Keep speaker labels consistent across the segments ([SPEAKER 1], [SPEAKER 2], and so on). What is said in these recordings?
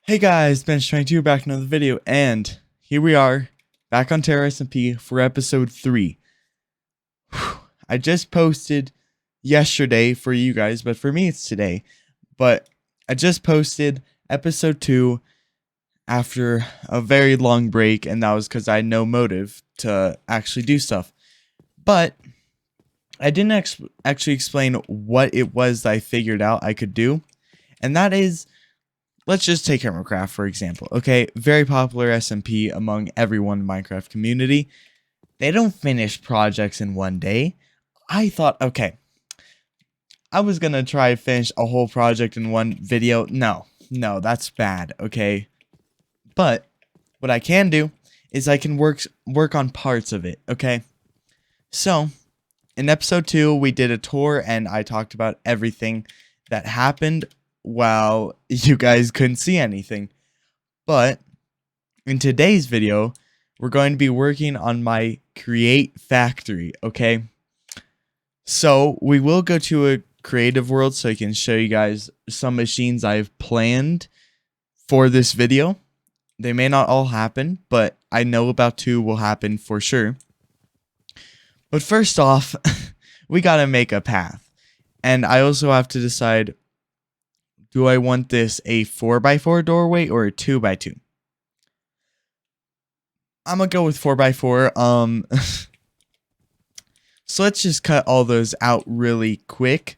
[SPEAKER 1] Hey guys, Bench22 back in another video, and here we are, back on TerraSMP for episode 3. I just posted yesterday for you guys, but for me it's today. But I just posted episode 2 after a very long break, and that was because I had no motive to actually do stuff. But I didn't actually explain what it was that I figured out I could do, and that is, let's just take Hermitcraft for example. Okay, very popular SMP among everyone in the Minecraft community. They don't finish projects in one day. I thought, okay, I was gonna try to finish a whole project in one video. No, that's bad, okay? But what I can do is I can work on parts of it, okay? So, in episode 2, we did a tour and I talked about everything that happened while you guys couldn't see anything. But in today's video, we're going to be working on my create factory, okay? So we will go to a creative world so I can show you guys some machines I've planned for this video. They may not all happen, but I know about 2 will happen for sure. But first off, we gotta make a path. And I also have to decide, do I want this a 4x4 doorway or a 2x2? I'm gonna go with 4x4. So let's just cut all those out really quick.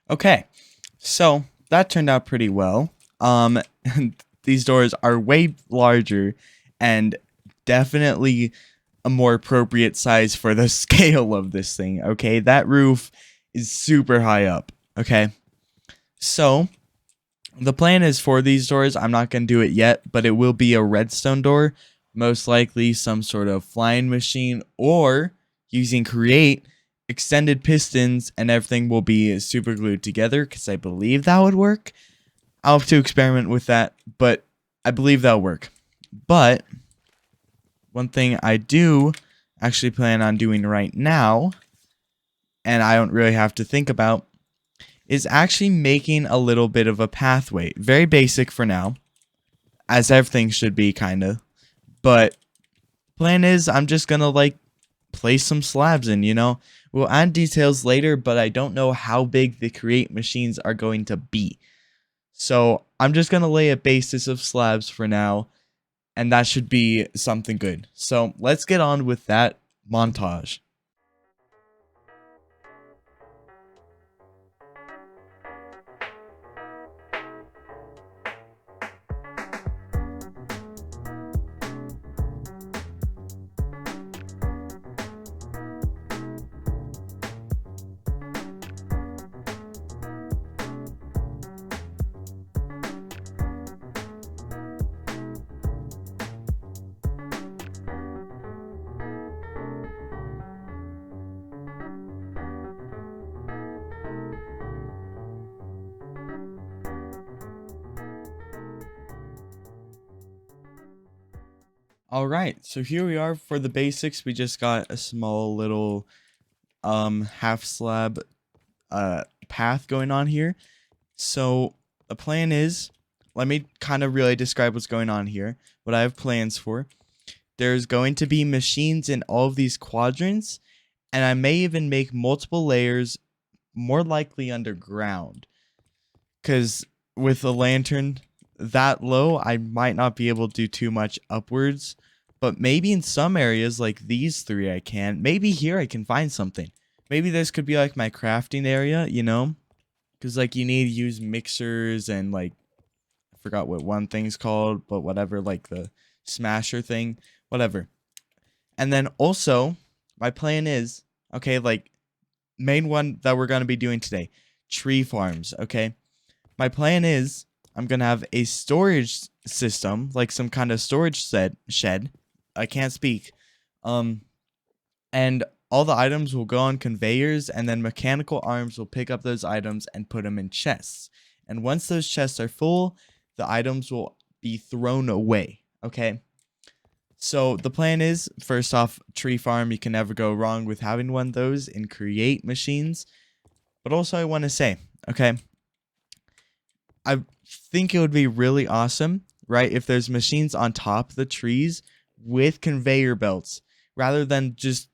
[SPEAKER 1] Okay, so that turned out pretty well. These doors are way larger and definitely a more appropriate size for the scale of this thing. Okay, that roof is super high up. Okay, so the plan is for these doors, I'm not going to do it yet, but it will be a redstone door, most likely some sort of flying machine, or using create, extended pistons, and everything will be super glued together, because I believe that would work. I'll have to experiment with that, but I believe that'll work. But one thing I do actually plan on doing right now, and I don't really have to think about, is actually making a little bit of a pathway. Very basic for now, as everything should be, kind of. But plan is, I'm just gonna place some slabs in, you know? We'll add details later, but I don't know how big the create machines are going to be. So I'm just gonna lay a basis of slabs for now, and that should be something good. So let's get on with that montage. Alright, so here we are for the basics. We just got a small little half slab path going on here. So the plan is, let me kind of really describe what's going on here, what I have plans for. There's going to be machines in all of these quadrants, and I may even make multiple layers, more likely underground, because with a lantern that low, I might not be able to do too much upwards, but maybe in some areas like these 3 I can. Maybe here I can find something. Maybe this could be like my crafting area, you know, because like you need to use mixers and like, I forgot what one thing's called, but whatever, like the smasher thing, whatever. And then also my plan is, okay, like main one that we're going to be doing today, tree farms. Okay, my plan is, I'm going to have a storage system, like some kind of storage shed. I can't speak. And all the items will go on conveyors, and then mechanical arms will pick up those items and put them in chests. And once those chests are full, the items will be thrown away. Okay? So the plan is, first off, tree farm, you can never go wrong with having one of those in create machines. But also I want to say, okay, think it would be really awesome, right, if there's machines on top of the trees with conveyor belts rather than just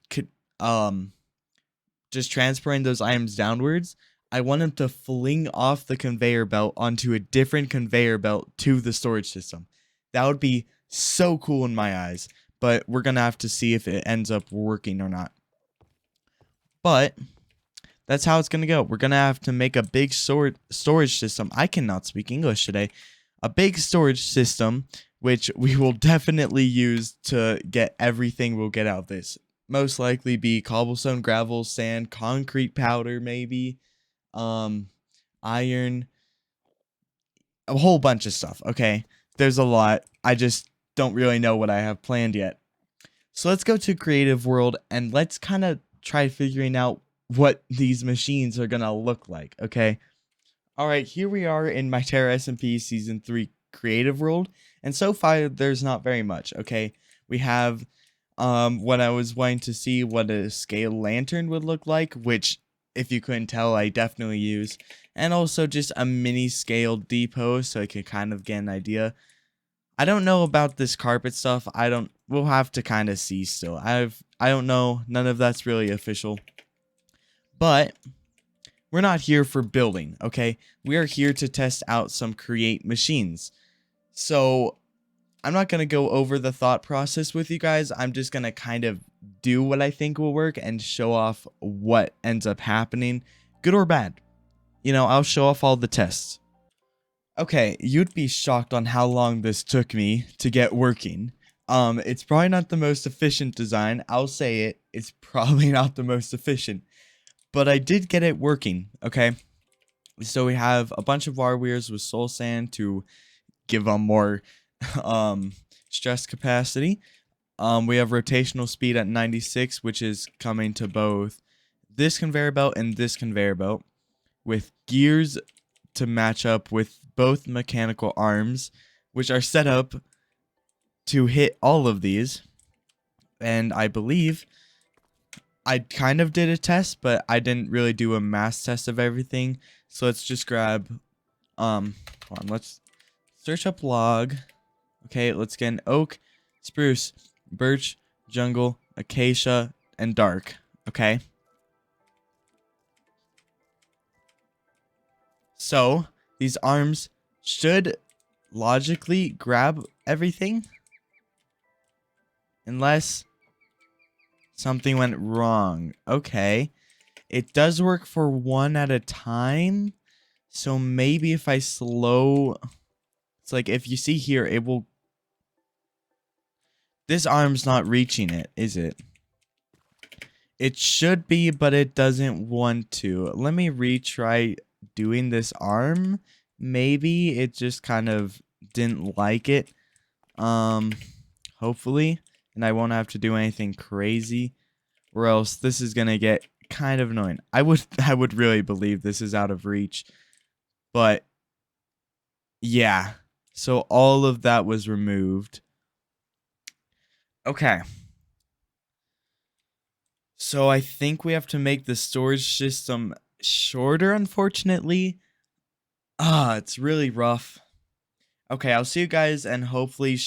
[SPEAKER 1] transferring those items downwards. I want them to fling off the conveyor belt onto a different conveyor belt to the storage system. That would be so cool in my eyes, but we're going to have to see if it ends up working or not. But that's how it's going to go. We're going to have to make a big storage system. I cannot speak English today. A big storage system, which we will definitely use to get everything we'll get out of this. Most likely be cobblestone, gravel, sand, concrete powder, maybe, iron, a whole bunch of stuff, okay? There's a lot. I just don't really know what I have planned yet. So let's go to Creative World and let's kind of try figuring out what these machines are going to look like, okay? All right, here we are in my TerraSMP Season 3 Creative World, and so far there's not very much, okay? We have what I was wanting to see what a scale lantern would look like, which, if you couldn't tell, I definitely use, and also just a mini scale depot so I could kind of get an idea. I don't know about this carpet stuff. We'll have to kind of see still. I don't know. None of that's really official. But we're not here for building, okay? We are here to test out some create machines. So I'm not going to go over the thought process with you guys. I'm just going to kind of do what I think will work and show off what ends up happening, good or bad. You know, I'll show off all the tests. Okay, you'd be shocked on how long this took me to get working. It's probably not the most efficient design. I'll say it. It's probably not the most efficient. But I did get it working, okay? So we have a bunch of warriors with soul sand to give them more stress capacity. We have rotational speed at 96, which is coming to both this conveyor belt and this conveyor belt, with gears to match up with both mechanical arms, which are set up to hit all of these. And I believe I kind of did a test, but I didn't really do a mass test of everything. So let's just grab, hold on, let's search up log. Okay, let's get an oak, spruce, birch, jungle, acacia, and dark. Okay. So these arms should logically grab everything, unless something went wrong. Okay. It does work for one at a time. So maybe if I slow... It's like if you see here, it will... This arm's not reaching it, is it? It should be, but it doesn't want to. Let me retry doing this arm. Maybe it just kind of didn't like it. Hopefully. And I won't have to do anything crazy, or else this is gonna get kind of annoying. I would really believe this is out of reach, but yeah. So all of that was removed. Okay. So I think we have to make the storage system shorter, unfortunately. It's really rough. Okay, I'll see you guys, and hopefully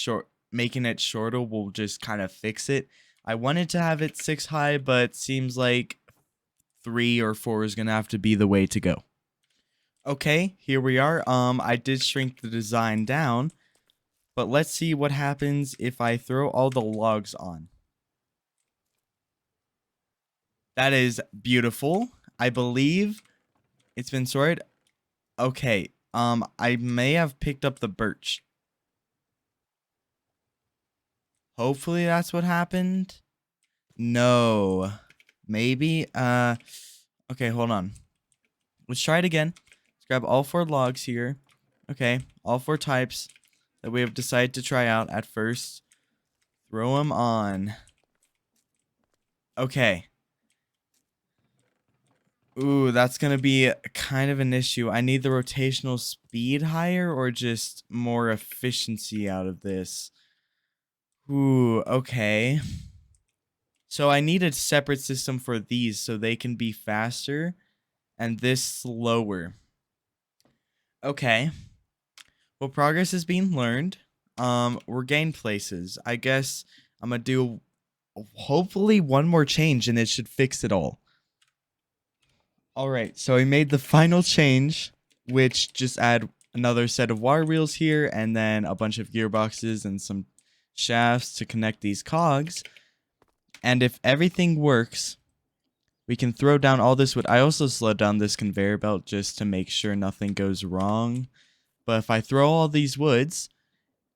[SPEAKER 1] making it shorter will just kind of fix it. I wanted to have it 6 high, but it seems like 3 or 4 is gonna have to be the way to go. Okay, here we are. I did shrink the design down, but let's see what happens if I throw all the logs on. That is beautiful. I believe it's been sorted. Okay, I may have picked up the birch. Hopefully that's what happened. No. Maybe, okay, hold on. Let's try it again. Let's grab all 4 logs here. Okay, all 4 types that we have decided to try out at first. Throw them on. Okay. Ooh, that's going to be kind of an issue. I need the rotational speed higher or just more efficiency out of this. Ooh, okay. So I need a separate system for these so they can be faster and this slower. Okay. Well, progress is being learned. We're gained places. I guess I'm gonna do hopefully one more change and it should fix it all. Alright, so I made the final change, which just add another set of water wheels here and then a bunch of gearboxes and some shafts to connect these cogs. And if everything works, we can throw down all this wood. I also slowed down this conveyor belt just to make sure nothing goes wrong. But if I throw all these woods,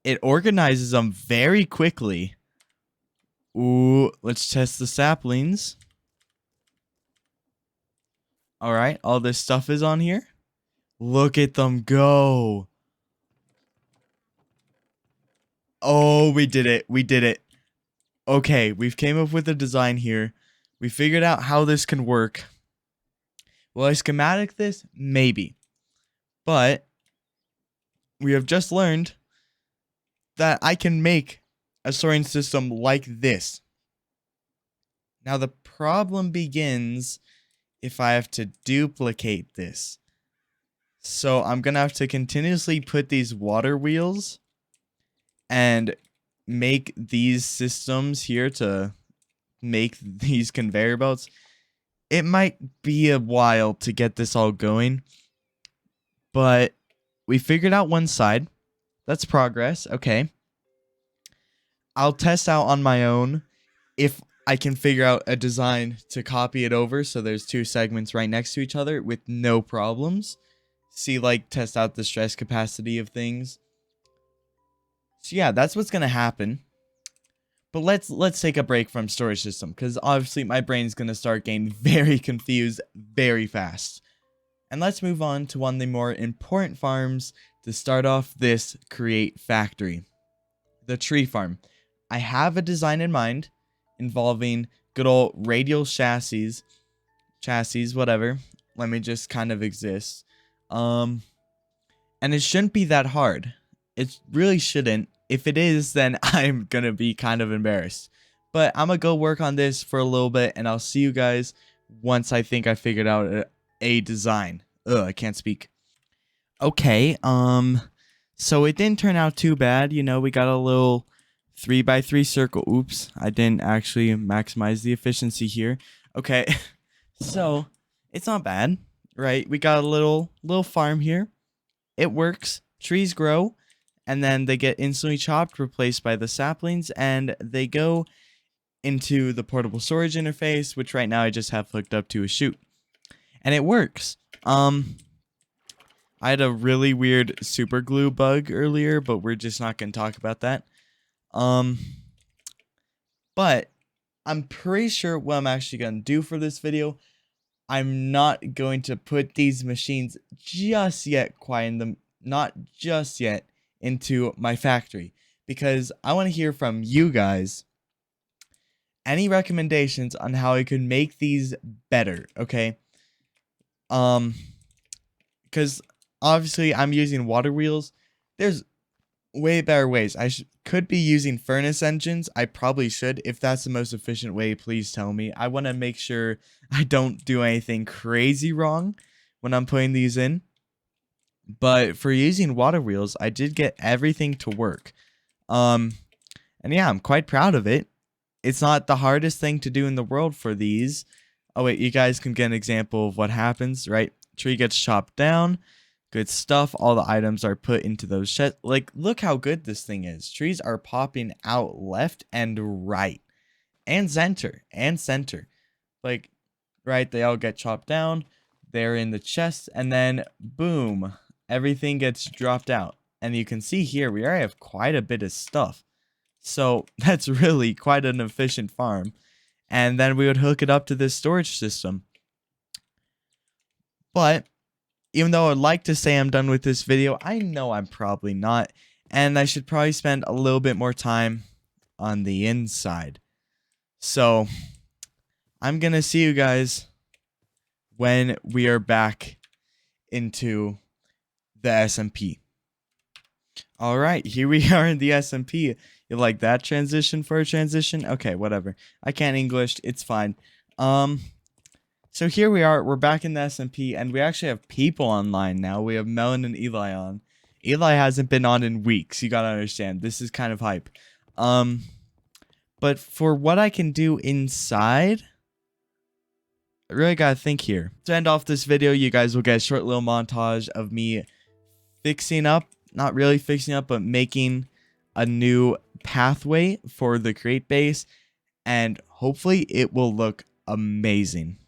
[SPEAKER 1] it organizes them very quickly. Ooh, let's test the saplings. Alright, all this stuff is on here. Look at them go. Oh, we did it. We did it. Okay, we've came up with a design here. We figured out how this can work. Will I schematic this? Maybe. But we have just learned that I can make a sorting system like this. Now the problem begins if I have to duplicate this. So I'm going to have to continuously put these water wheels and make these systems here to make these conveyor belts. It might be a while to get this all going, but we figured out one side. That's progress. Okay. I'll test out on my own if I can figure out a design to copy it over so there's two segments right next to each other with no problems. See, like, test out the stress capacity of things. So yeah, that's what's gonna happen. But let's take a break from storage system, because obviously my brain's gonna start getting very confused very fast. And let's move on to one of the more important farms to start off this create factory. The tree farm. I have a design in mind involving good old radial chassis, whatever. Let me just kind of exist. And it shouldn't be that hard. It really shouldn't. If it is, then I'm gonna be kind of embarrassed. But I'm gonna go work on this for a little bit, and I'll see you guys once I think I figured out a design. Ugh, I can't speak. Okay, so it didn't turn out too bad. You know, we got a little 3x3 circle. Oops, I didn't actually maximize the efficiency here. Okay, so it's not bad, right? We got a little farm here. It works. Trees grow, and then they get instantly chopped, replaced by the saplings, and they go into the portable storage interface, which right now I just have hooked up to a chute. And it works. I had a really weird super glue bug earlier, but we're just not going to talk about that. But I'm pretty sure what I'm actually going to do for this video, I'm not going to put these machines just yet, not just yet, into my factory, because I want to hear from you guys any recommendations on how I could make these better, okay? Because obviously I'm using water wheels. There's way better ways. I could be using furnace engines. I probably should. If that's the most efficient way, please tell me. I want to make sure I don't do anything crazy wrong when I'm putting these in. But for using water wheels, I did get everything to work. And yeah, I'm quite proud of it. It's not the hardest thing to do in the world for these. Oh wait, you guys can get an example of what happens, right? Tree gets chopped down. Good stuff. All the items are put into those chests. Like, look how good this thing is. Trees are popping out left and right. And center. Like, right, they all get chopped down. They're in the chest. And then, boom. Everything gets dropped out. And you can see here, we already have quite a bit of stuff. So, that's really quite an efficient farm. And then we would hook it up to this storage system. But even though I'd like to say I'm done with this video, I know I'm probably not. And I should probably spend a little bit more time on the inside. So, I'm going to see you guys when we are back into the SMP. Alright, here we are in the SMP. You like that transition for a transition? Okay, whatever. I can't English, it's fine. So here we are, we're back in the SMP, and we actually have people online now. We have Melon and Eli on. Eli hasn't been on in weeks. You gotta understand. This is kind of hype. But for what I can do inside, I really gotta think here. To end off this video, you guys will get a short little montage of me fixing up, not really fixing up, but making a new pathway for the create base, and hopefully it will look amazing.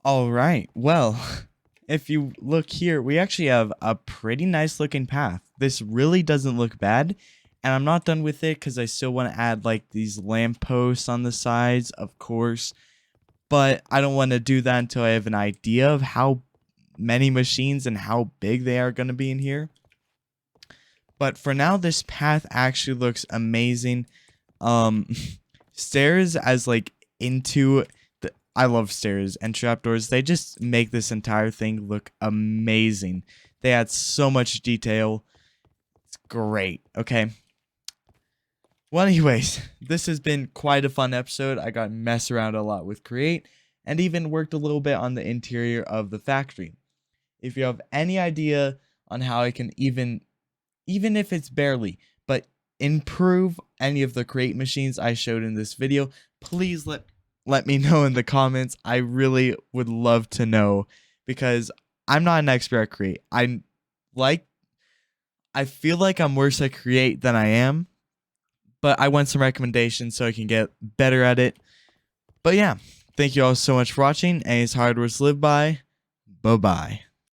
[SPEAKER 1] All right, well, if you look here, we actually have a pretty nice looking path. This really doesn't look bad, and I'm not done with it because I still want to add like these lampposts on the sides, of course, but I don't want to do that until I have an idea of how many machines and how big they are going to be in here. But for now, this path actually looks amazing. Stairs as like into the, I love stairs and trapdoors. They just make this entire thing look amazing. They add so much detail. It's great. Okay. Well, anyways, this has been quite a fun episode. I got messed around a lot with Create and even worked a little bit on the interior of the factory. If you have any idea on how I can even if it's barely, but improve any of the Create machines I showed in this video, please let me know in the comments. I really would love to know because I'm not an expert at Create. I feel like I'm worse at Create than I am, but I want some recommendations so I can get better at it. But yeah, thank you all so much for watching, and it's hard work to live by. Bye-bye.